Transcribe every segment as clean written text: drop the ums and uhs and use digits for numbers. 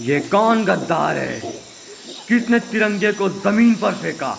ये कौन गद्दार है? किसने तिरंगे को जमीन पर फेंका?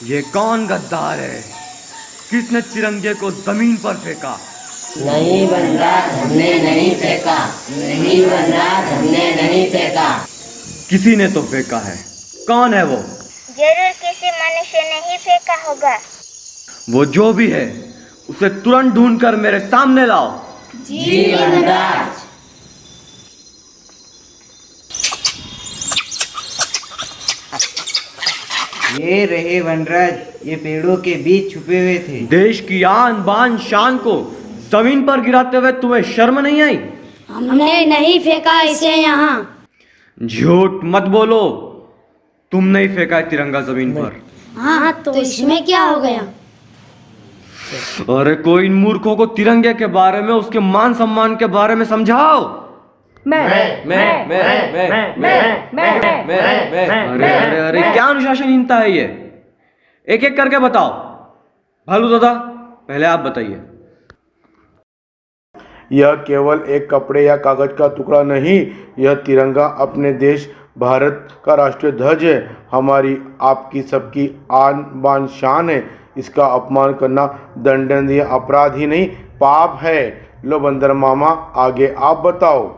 ये कौन गद्दार है? किसने तिरंगे को जमीन पर फेंका? नहीं बनराज, हमने नहीं फेंका। नहीं बनराज, हमने नहीं फेंका। किसी ने तो फेंका है। कौन है वो? जरूर किसी मनुष्य ने ही फेंका होगा। वो जो भी है उसे तुरंत ढूंढकर मेरे सामने लाओ। जी बनराज। ये रहे वनराज, ये पेड़ों के बीच छुपे हुए थे। देश की आन बान शान को जमीन पर गिराते हुए तुम्हें शर्म नहीं आई? हमने नहीं फेंका इसे यहाँ। झूठ मत बोलो, तुम नहीं फेंका है तिरंगा जमीन पर। हाँ तो इसमें क्या हो गया? अरे कोई इन मूर्खों को तिरंगे के बारे में, उसके मान सम्मान के बारे में समझाओ। मैं अरे अरे अरे क्या अनुशासनहीनता है ये? एक एक करके बताओ। भालू दादा पहले आप बताइए। यह केवल एक कपड़े या कागज का टुकड़ा नहीं, यह तिरंगा अपने देश भारत का राष्ट्रीय ध्वज है। हमारी आपकी सबकी आन बान शान है। इसका अपमान करना दंडनीय अपराध ही नहीं, पाप है। लो बंदर मामा, आगे आप बताओ।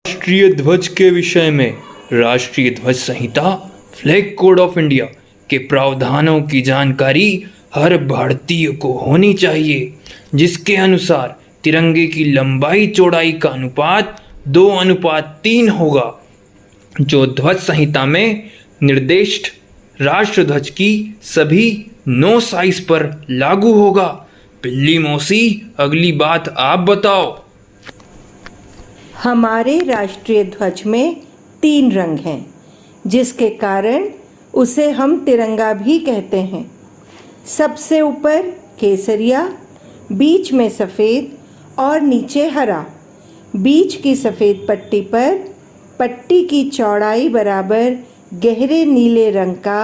राष्ट्रीय ध्वज के विषय में राष्ट्रीय ध्वज संहिता फ्लैग कोड ऑफ इंडिया के प्रावधानों की जानकारी हर भारतीय को होनी चाहिए, जिसके अनुसार तिरंगे की लंबाई चौड़ाई का अनुपात 2:3 होगा, जो ध्वज संहिता में निर्दिष्ट राष्ट्र ध्वज की सभी 9 साइज पर लागू होगा। पिल्ली मौसी, अगली बात आप बताओ। हमारे राष्ट्रीय ध्वज में 3 रंग हैं, जिसके कारण उसे हम तिरंगा भी कहते हैं। सबसे ऊपर केसरिया, बीच में सफ़ेद और नीचे हरा। बीच की सफ़ेद पट्टी पर पट्टी की चौड़ाई बराबर गहरे नीले रंग का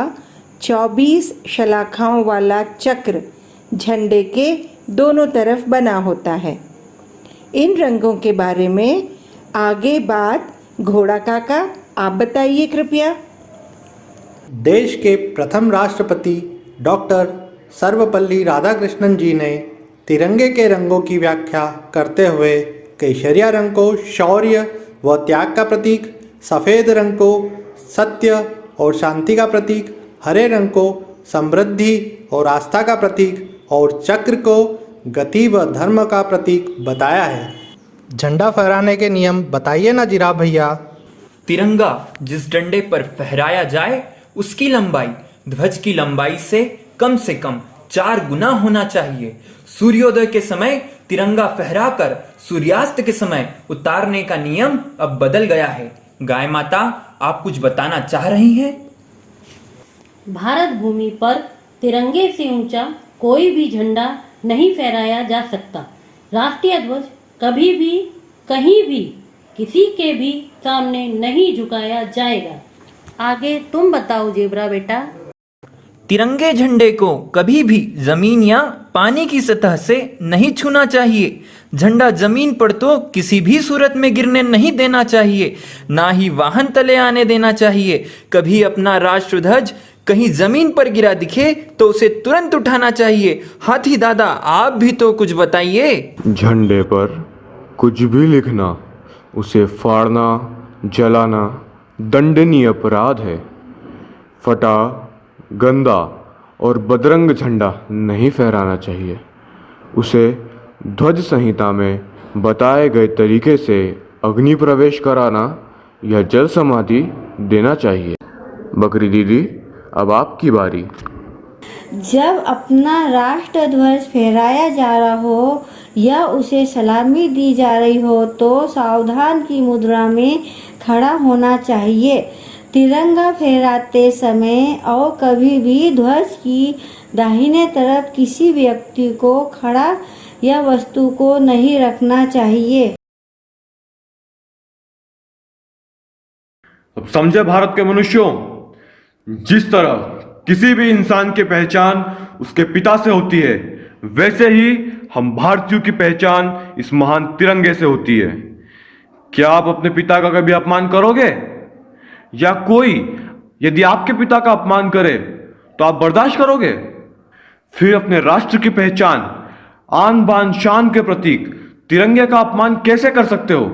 24 शलाखाओं वाला चक्र झंडे के दोनों तरफ बना होता है। इन रंगों के बारे में आगे बात घोड़ा काका आप बताइए कृपया। देश के प्रथम राष्ट्रपति डॉक्टर सर्वपल्ली राधाकृष्णन जी ने तिरंगे के रंगों की व्याख्या करते हुए केसरिया रंग को शौर्य व त्याग का प्रतीक, सफ़ेद रंग को सत्य और शांति का प्रतीक, हरे रंग को समृद्धि और आस्था का प्रतीक और चक्र को गति व धर्म का प्रतीक बताया है। झंडा फहराने के नियम बताइए ना जिराफ भैया। तिरंगा जिस डंडे पर फहराया जाए उसकी लंबाई ध्वज की लंबाई से कम 4 गुना होना चाहिए। सूर्योदय के समय तिरंगा फहराकर सूर्यास्त के समय उतारने का नियम अब बदल गया है। गाय माता, आप कुछ बताना चाह रही हैं? भारत भूमि पर तिरंगे से ऊंचा कोई भी झंडा नहीं फहराया जा सकता। राष्ट्रीय ध्वज कभी भी कहीं भी किसी के भी सामने नहीं झुकाया जाएगा। आगे तुम बताओ जेबरा बेटा। तिरंगे झंडे को कभी भी जमीन या पानी की सतह से नहीं छूना चाहिए। झंडा जमीन पर तो किसी भी सूरत में गिरने नहीं देना चाहिए, ना ही वाहन तले आने देना चाहिए। कभी अपना राष्ट्र ध्वज कहीं जमीन पर गिरा दिखे तो उसे तुरंत उठाना चाहिए। हाथी दादा, आप भी तो कुछ बताइए। झंडे पर कुछ भी लिखना, उसे फाड़ना, जलाना दंडनीय अपराध है। फटा, गंदा और बदरंग झंडा नहीं फहराना चाहिए। उसे ध्वज संहिता में बताए गए तरीके से अग्नि प्रवेश कराना या जल समाधि देना चाहिए। बकरी दीदी, अब आपकी बारी। जब अपना राष्ट्र ध्वज फहराया जा रहा हो या उसे सलामी दी जा रही हो तो सावधान की मुद्रा में खड़ा होना चाहिए। तिरंगा फहराते समय और कभी भी ध्वज की दाहिने तरफ किसी व्यक्ति को खड़ा या वस्तु को नहीं रखना चाहिए। अब समझे भारत के मनुष्यों, जिस तरह किसी भी इंसान की पहचान उसके पिता से होती है, वैसे ही हम भारतीयों की पहचान इस महान तिरंगे से होती है। क्या आप अपने पिता का कभी अपमान करोगे? या कोई यदि आपके पिता का अपमान करे तो आप बर्दाश्त करोगे? फिर अपने राष्ट्र की पहचान, आन बान शान के प्रतीक तिरंगे का अपमान कैसे कर सकते हो?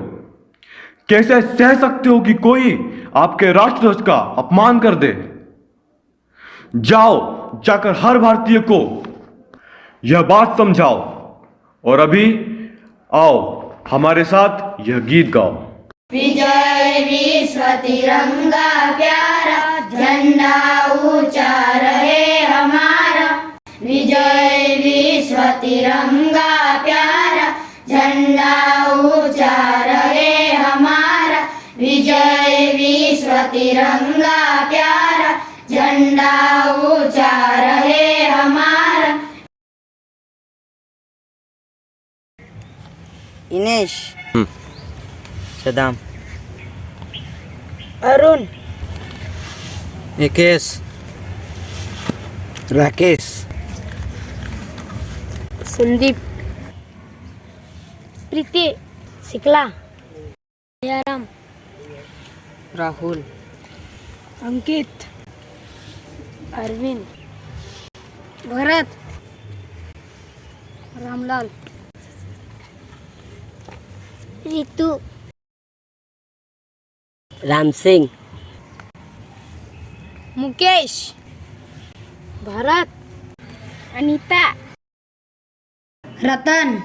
कैसे सह सकते हो कि कोई आपके राष्ट्रध्वज का अपमान कर दे? जाओ, जाकर हर भारतीय को यह बात समझाओ। और अभी आओ हमारे साथ यह गीत गाओ। विजय विश्व तिरंगा प्यारा, झंडा ऊंचा रहे हमारा। विजय विश्व तिरंगा प्यारा, झंडा ऊंचा रहे हमारा। विजय विश्व तिरंगा प्यारा, झंडा ऊंचा रहे हमारा। इनेश, सदाम, अरुण, निकेश, राकेश, संदीप, प्रीति, शिकला, जयराम, राहुल, अंकित, अरविंद, भरत, रामलाल, रितु, राम सिंह, मुकेश, भरत, अनीता, रतन।